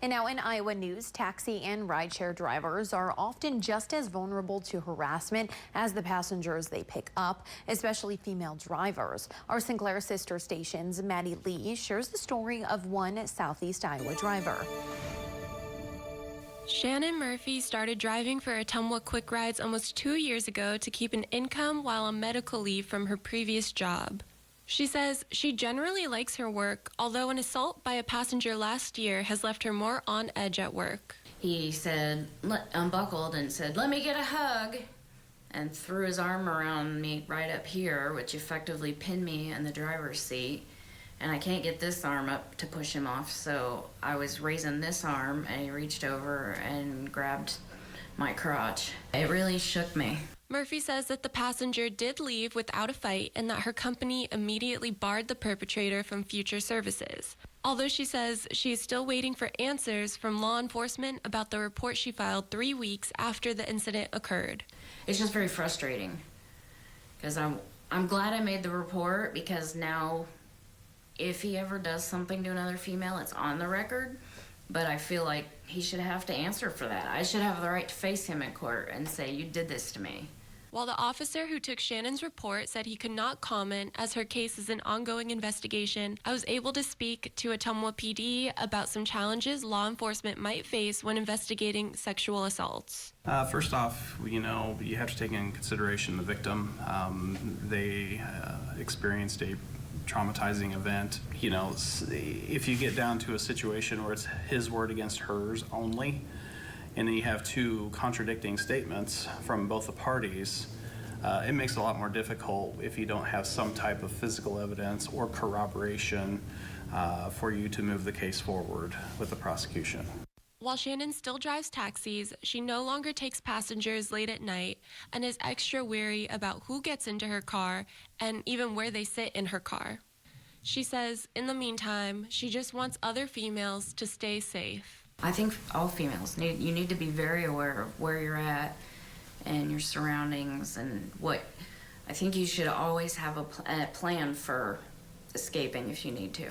And now in Iowa news, taxi and rideshare drivers are often just as vulnerable to harassment as the passengers they pick up, especially female drivers. Our Sinclair sister station's Maddie Lee shares the story of one Southeast Iowa driver. Shannon Murphy started driving for Ottumwa Quick Rides almost 2 years ago to keep an income while on medical leave from her previous job. She says she generally likes her work, although an assault by a passenger last year has left her more on edge at work. He said, unbuckled and said, "Let me get a hug," and threw his arm around me right up here, which effectively pinned me in the driver's seat. And I can't get this arm up to push him off, so I was raising this arm, and he reached over and grabbed my crotch. It really shook me. Murphy says that the passenger did leave without a fight and that her company immediately barred the perpetrator from future services. Although she says she is still waiting for answers from law enforcement about the report she filed 3 weeks after the incident occurred. It's just very frustrating because I'm glad I made the report, because now if he ever does something to another female, it's on the record. But I feel like he should have to answer for that. I should have the right to face him in court and say, "You did this to me." While the officer who took Shannon's report said he could not comment as her case is an ongoing investigation, I was able to speak to Ottumwa PD about some challenges law enforcement might face when investigating sexual assaults. First off, you have to take into consideration the victim. They experienced a traumatizing event. If you get down to a situation where it's his word against hers only, and then you have two contradicting statements from both the parties, it makes it a lot more difficult if you don't have some type of physical evidence or corroboration for you to move the case forward with the prosecution. While Shannon still drives taxis, she no longer takes passengers late at night and is extra wary about who gets into her car and even where they sit in her car. She says, in the meantime, she just wants other females to stay safe. I think all females need to be very aware of where you're at and your surroundings, and I think you should always have a plan for escaping if you need to.